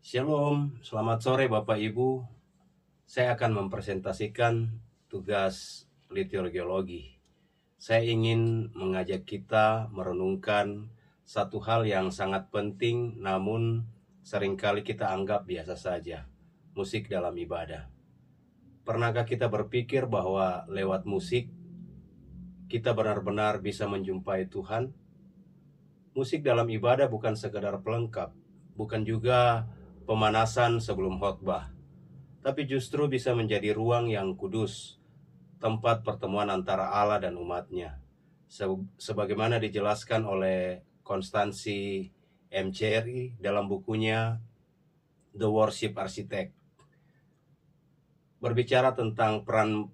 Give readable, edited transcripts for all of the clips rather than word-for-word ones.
Shalom, selamat sore Bapak Ibu. Saya akan mempresentasikan tugas liturgiologi. Saya ingin mengajak kita merenungkan satu hal yang sangat penting namun seringkali kita anggap biasa saja, musik dalam ibadah. Pernahkah kita berpikir bahwa lewat musik kita benar-benar bisa menjumpai Tuhan? Musik dalam ibadah bukan sekedar pelengkap, bukan juga pemanasan sebelum khotbah, tapi justru bisa menjadi ruang yang kudus, tempat pertemuan antara Allah dan umatnya. Sebagaimana dijelaskan oleh Konstansi MCRI dalam bukunya The Worship Architect. Berbicara tentang peran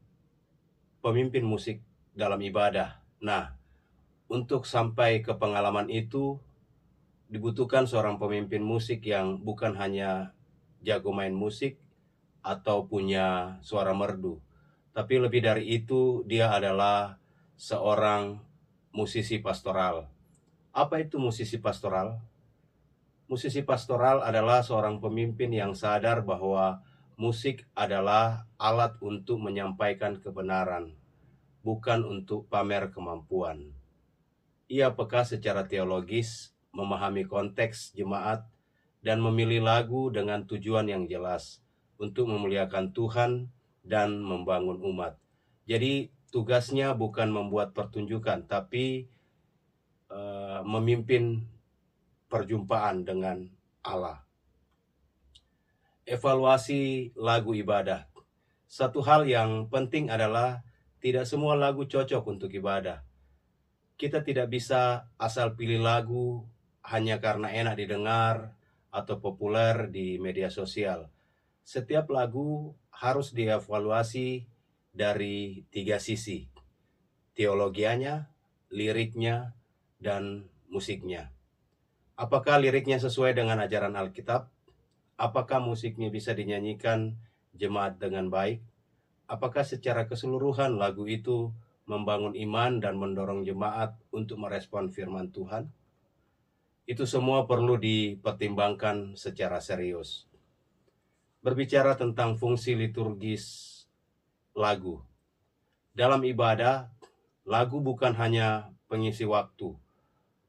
pemimpin musik dalam ibadah. Nah, untuk sampai ke pengalaman itu, dibutuhkan seorang pemimpin musik yang bukan hanya jago main musik atau punya suara merdu, tapi lebih dari itu dia adalah seorang musisi pastoral. Apa itu musisi pastoral? Musisi pastoral adalah seorang pemimpin yang sadar bahwa musik adalah alat untuk menyampaikan kebenaran, bukan untuk pamer kemampuan. Ia peka secara teologis, memahami konteks jemaat, dan memilih lagu dengan tujuan yang jelas untuk memuliakan Tuhan dan membangun umat. Jadi tugasnya bukan membuat pertunjukan, tapi memimpin perjumpaan dengan Allah. Evaluasi lagu ibadah. Satu hal yang penting adalah tidak semua lagu cocok untuk ibadah. Kita tidak bisa asal pilih lagu hanya karena enak didengar atau populer di media sosial. Setiap lagu harus dievaluasi dari 3 sisi: teologianya, liriknya, dan musiknya. Apakah liriknya sesuai dengan ajaran Alkitab? Apakah musiknya bisa dinyanyikan jemaat dengan baik? Apakah secara keseluruhan lagu itu membangun iman dan mendorong jemaat untuk merespon firman Tuhan? Itu semua perlu dipertimbangkan secara serius. Berbicara tentang fungsi liturgis lagu. Dalam ibadah, lagu bukan hanya pengisi waktu.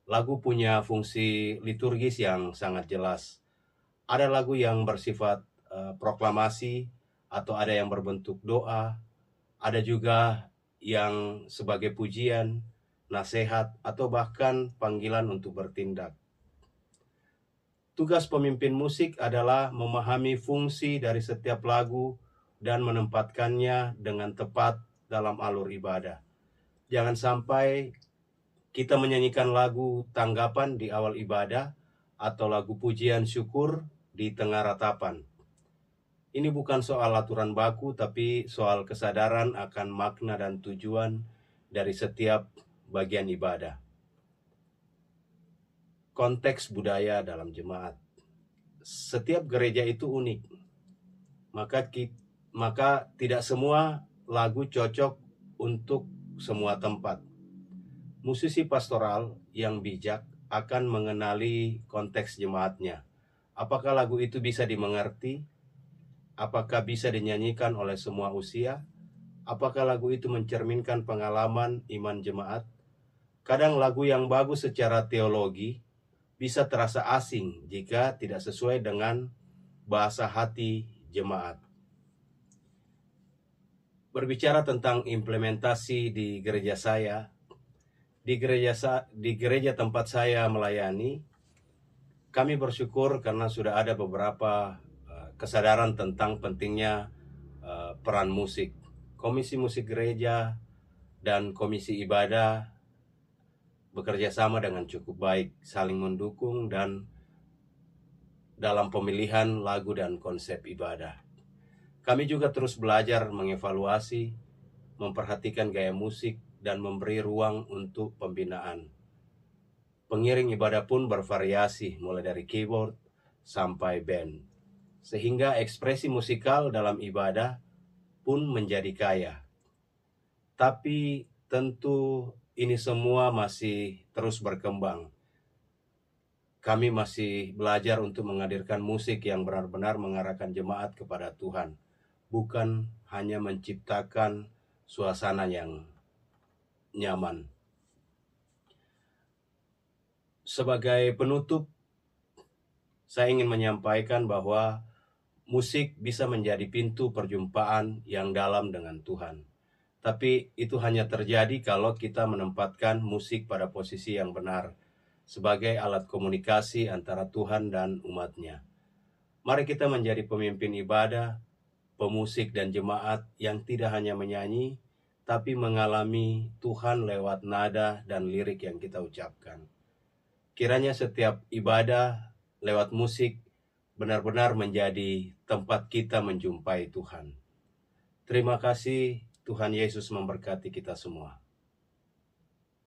Lagu punya fungsi liturgis yang sangat jelas. Ada lagu yang bersifat proklamasi, atau ada yang berbentuk doa, ada juga yang sebagai pujian, nasihat, atau bahkan panggilan untuk bertindak. Tugas pemimpin musik adalah memahami fungsi dari setiap lagu dan menempatkannya dengan tepat dalam alur ibadah. Jangan sampai kita menyanyikan lagu tanggapan di awal ibadah atau lagu pujian syukur di tengah ratapan. Ini bukan soal aturan baku, tapi soal kesadaran akan makna dan tujuan dari setiap bagian ibadah. Konteks budaya dalam jemaat. Setiap gereja itu unik, maka tidak semua lagu cocok untuk semua tempat. Musisi pastoral yang bijak akan mengenali konteks jemaatnya. Apakah lagu itu bisa dimengerti? Apakah bisa dinyanyikan oleh semua usia? Apakah lagu itu mencerminkan pengalaman iman jemaat? Kadang lagu yang bagus secara teologi bisa terasa asing jika tidak sesuai dengan bahasa hati jemaat. Berbicara tentang implementasi di gereja saya, di gereja tempat saya melayani, kami bersyukur karena sudah ada beberapa kesadaran tentang pentingnya peran musik. Komisi musik gereja dan komisi ibadah bekerja sama dengan cukup baik, saling mendukung dan dalam pemilihan lagu dan konsep ibadah. Kami juga terus belajar mengevaluasi, memperhatikan gaya musik, dan memberi ruang untuk pembinaan. Pengiring ibadah pun bervariasi, mulai dari keyboard sampai band, sehingga ekspresi musikal dalam ibadah pun menjadi kaya. Tapi tentu ini semua masih terus berkembang. kami masih belajar untuk menghadirkan musik yang benar-benar mengarahkan jemaat kepada Tuhan, bukan hanya menciptakan suasana yang nyaman. Sebagai penutup, saya ingin menyampaikan bahwa musik bisa menjadi pintu perjumpaan yang dalam dengan Tuhan. Tapi itu hanya terjadi kalau kita menempatkan musik pada posisi yang benar, sebagai alat komunikasi antara Tuhan dan umat-Nya. Mari kita menjadi pemimpin ibadah, pemusik dan jemaat yang tidak hanya menyanyi, tapi mengalami Tuhan lewat nada dan lirik yang kita ucapkan. Kiranya setiap ibadah lewat musik benar-benar menjadi tempat kita menjumpai Tuhan. Terima kasih, Tuhan Yesus memberkati kita semua.